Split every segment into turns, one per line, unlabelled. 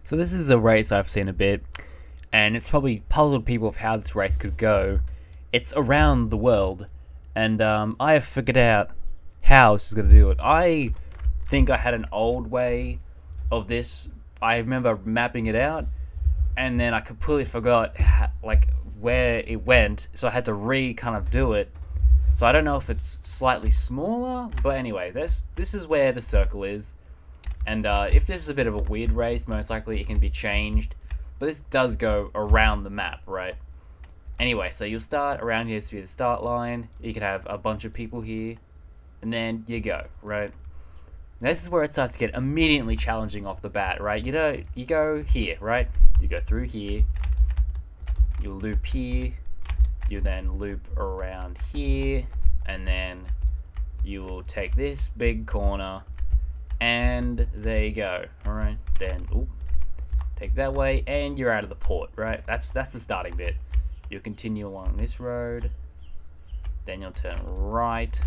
So this is a race I've seen a bit, and it's probably puzzled people of how this race could go. It's around the world, and I have figured out how this is going to do it. I think I had an old way of this. I remember mapping it out, and then I completely forgot where it went, so I had to kind of do it. So I don't know if it's slightly smaller, but anyway, this is where the circle is. And if this is a bit of a weird race, most likely it can be changed. But this does go around the map, right? Anyway, so you'll start around here to be the start line. You can have a bunch of people here. And then you go, right? Now this is where it starts to get immediately challenging off the bat, right? You go here, right? You go through here. You loop here. You then loop around here. And then you will take this big corner. And there you go. Alright, then take that way and you're out of the port, right? That's the starting bit. You'll continue along this road, then you'll turn right.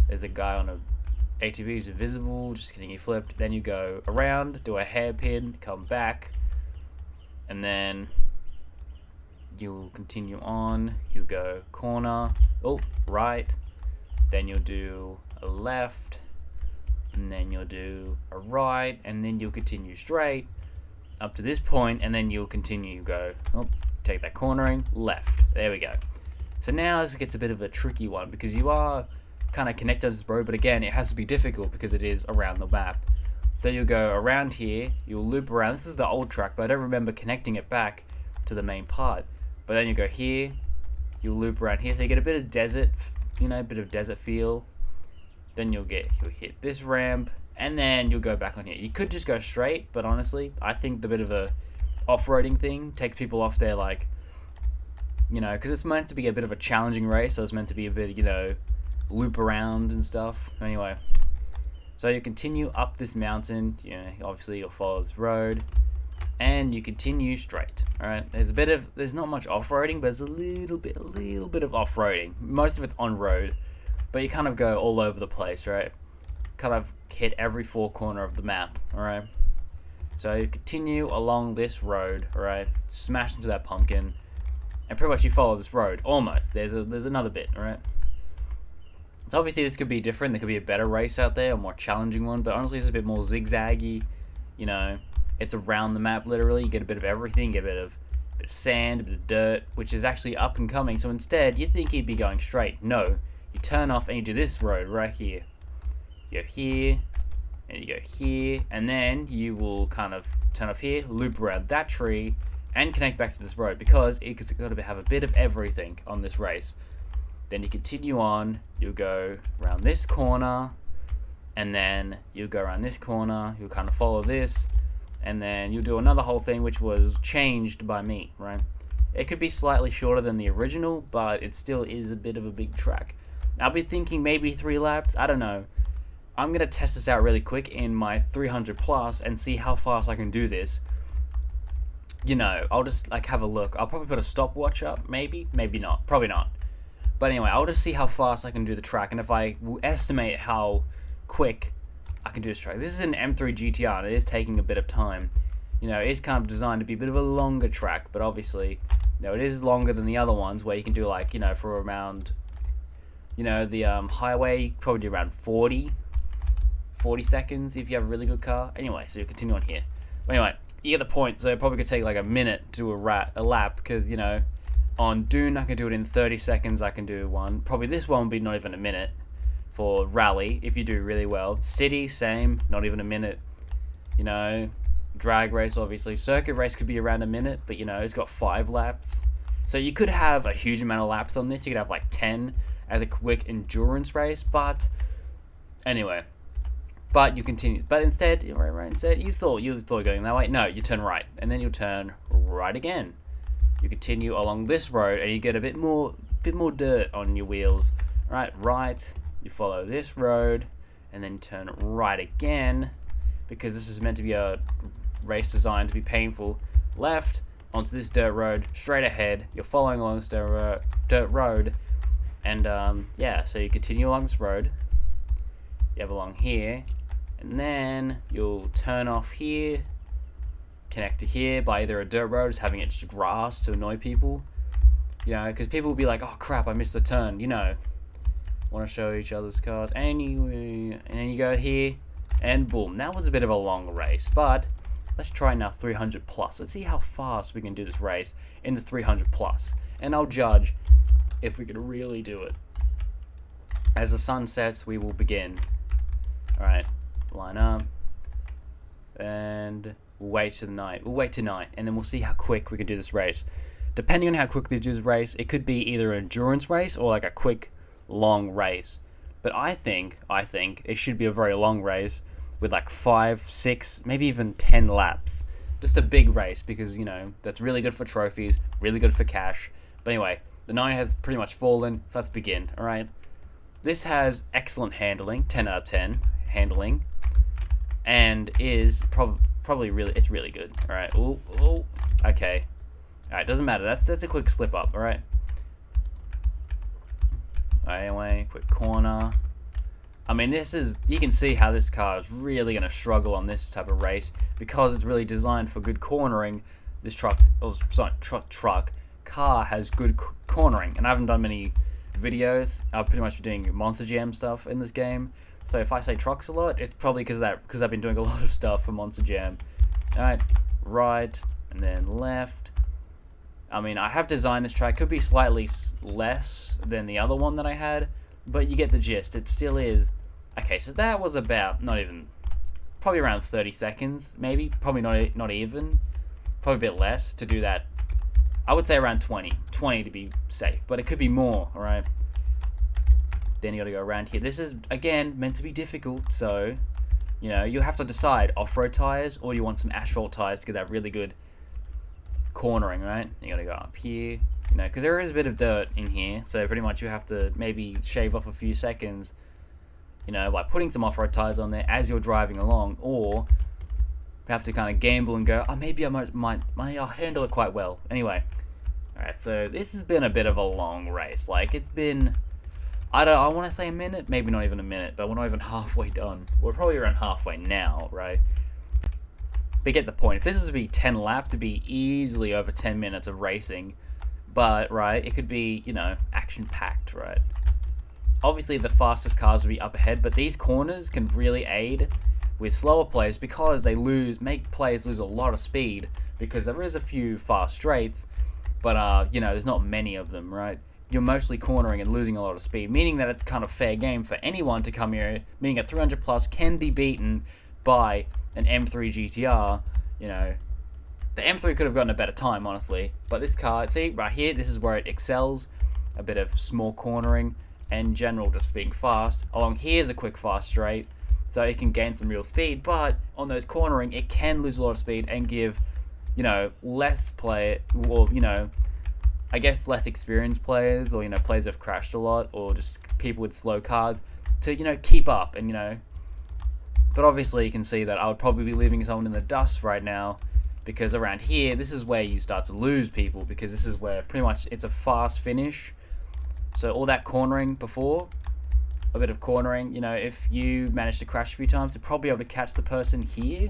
There's a guy on a ATV who's invisible, just getting you flipped. Then you go around, do a hairpin, come back, and then you'll continue on. You go corner, right, then you'll do a left, and then you'll do a right, and then you'll continue straight up to this point, and then you'll continue, take that cornering, left. There we go. So now this gets a bit of a tricky one, because you are kind of connected to this road, but again, it has to be difficult because it is around the map. So you'll go around here, you'll loop around. This is the old track, but I don't remember connecting it back to the main part. But then you go here, you'll loop around here, so you get a bit of desert, a bit of desert feel. Then you'll hit this ramp, and then you'll go back on here. You could just go straight, but honestly, I think the bit of a off-roading thing takes people off their, because it's meant to be a bit of a challenging race, so it's meant to be a bit, loop around and stuff. Anyway, so you continue up this mountain, obviously you'll follow this road, and you continue straight. Alright, there's not much off-roading, but there's a little bit of off-roading. Most of it's on-road. But you kind of go all over the place, right? Kind of hit every four corner of the map, alright? So you continue along this road, alright? Smash into that pumpkin. And pretty much you follow this road, almost. There's another bit, alright? So obviously this could be different. There could be a better race out there, a more challenging one. But honestly, it's a bit more zigzaggy. It's around the map, literally. You get a bit of everything. You get a bit of sand, a bit of dirt, which is actually up and coming. So instead, you think you'd be going straight. No. You turn off and you do this road right here. You go here, and you go here, and then you will kind of turn off here, loop around that tree, and connect back to this road, because it's got to have a bit of everything on this race. Then you continue on, you'll go around this corner, and then you'll go around this corner, you'll kind of follow this, and then you'll do another whole thing which was changed by me, right? It could be slightly shorter than the original, but it still is a bit of a big track. I'll be thinking maybe 3 laps, I don't know. I'm going to test this out really quick in my 300 plus and see how fast I can do this. I'll just have a look. I'll probably put a stopwatch up, maybe not, probably not. But anyway, I'll just see how fast I can do the track, and if I will estimate how quick I can do this track. This is an M3 GTR, and it is taking a bit of time. It is kind of designed to be a bit of a longer track, but obviously, it is longer than the other ones where you can do for around... the highway, probably do around 40 seconds if you have a really good car. Anyway, so you continue on here. But anyway, you get the point. So it probably could take like a minute to do a lap, because, on Dune I can do it in 30 seconds. I can do one. Probably this one will be not even a minute for rally if you do really well. City, same, not even a minute. Drag race, obviously. Circuit race could be around a minute, but, it's got 5 laps. So you could have a huge amount of laps on this. You could have like 10 as a quick endurance race, but anyway, you continue. But instead, instead you thought going that way. No, you turn right, and then you'll turn right again. You continue along this road, and you get a bit more dirt on your wheels. Right. You follow this road, and then you turn right again, because this is meant to be a race designed to be painful. Left onto this dirt road, straight ahead. You're following along this dirt road. And, so you continue along this road, you have along here, and then you'll turn off here, connect to here by either a dirt road, just having it just grass to annoy people. You know, because people will be like, oh crap, I missed the turn. You know, want to show each other's cars. Anyway, and then you go here, and boom. That was a bit of a long race, but let's try now 300 plus. Let's see how fast we can do this race in the 300 plus, and I'll judge if we can really do it. As the sun sets, we will begin. All right, line up, and we'll wait to the night. We'll wait to night, and then we'll see how quick we can do this race. Depending on how quickly we do this race, it could be either an endurance race or like a quick, long race. But I think it should be a very long race with like 5, 6, maybe even 10 laps. Just a big race because, you know, that's really good for trophies, really good for cash. But anyway, the night has pretty much fallen, so let's begin, alright? This has excellent handling, 10 out of 10 handling, and is probably it's really good, alright? Ooh, okay. Alright, doesn't matter. That's a quick slip up, alright? Anyway, quick corner. I mean, you can see how this car is really going to struggle on this type of race because it's really designed for good cornering. This car has good cornering, and I haven't done many videos. I've pretty much been doing Monster Jam stuff in this game. So if I say trucks a lot, it's probably because I've been doing a lot of stuff for Monster Jam. Alright, right, and then left. I mean, I have designed this track. Could be slightly less than the other one that I had, but you get the gist. It still is. Okay, so that was about probably around 30 seconds, maybe. Probably not even. Probably a bit less to do that. I would say around 20 to be safe, but it could be more. All right. Then you got to go around here. This is again meant to be difficult, so you know you have to decide off-road tires or you want some asphalt tires to get that really good cornering, right? You gotta go up here, you know, because there is a bit of dirt in here, so pretty much you have to maybe shave off a few seconds, you know, by putting some off-road tires on there as you're driving along, or you have to kind of gamble and go, oh, maybe I'll handle it quite well. Anyway, all right, so this has been a bit of a long race. Like it's been, I want to say a minute, maybe not even a minute, but we're not even halfway done. We're probably around halfway now, right? But get the point. If this was to be 10 laps, it'd be easily over 10 minutes of racing. But, right, it could be, you know, action-packed, right? Obviously, the fastest cars will be up ahead, but these corners can really aid with slower players because they make players lose a lot of speed because there is a few fast straights, but, you know, there's not many of them, right? You're mostly cornering and losing a lot of speed, meaning that it's kind of fair game for anyone to come here, meaning a 300 plus can be beaten by an M3 GTR. You know, the M3 could have gotten a better time, honestly, but this car, see, right here, this is where it excels. A bit of small cornering and in general just being fast. Along here's a quick fast straight, so it can gain some real speed, but on those cornering, it can lose a lot of speed and give, you know, less you know, I guess less experienced players, or, you know, players that have crashed a lot, or just people with slow cars to, you know, keep up and, you know. But obviously you can see that I would probably be leaving someone in the dust right now, because around here, this is where you start to lose people, because this is where pretty much it's a fast finish. So all that cornering before, a bit of cornering, you know, if you manage to crash a few times, you're probably able to catch the person here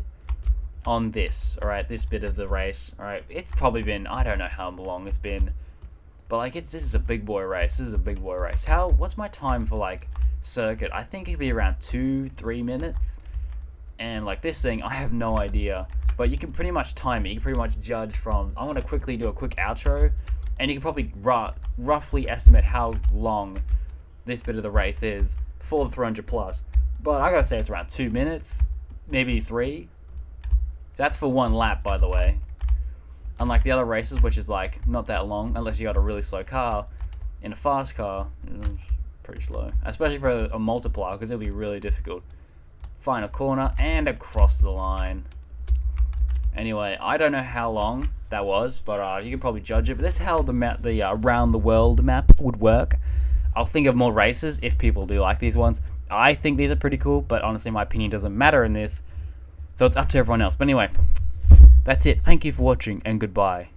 on this, alright, this bit of the race, alright. It's probably been, I don't know how long it's been, but like this is a big boy race. This is a big boy race. What's my time for like circuit? I think it'd be around 2-3 minutes. And like this thing, I have no idea, but you can pretty much time it. You can pretty much judge from, I'm going to quickly do a quick outro, and you can probably roughly estimate how long this bit of the race is for the 300 plus. But I gotta say it's around 2 minutes, maybe 3. That's for one lap, by the way. Unlike the other races, which is like not that long, unless you got a really slow car. In a fast car, it's pretty slow, especially for a multiplier, because it'll be really difficult. Final corner and across the line. Anyway, I don't know how long that was, but you can probably judge it. But this is how the around the world map would work. I'll think of more races if people do like these ones. I think these are pretty cool, but honestly, my opinion doesn't matter in this, so it's up to everyone else. But anyway, that's it. Thank you for watching, and goodbye.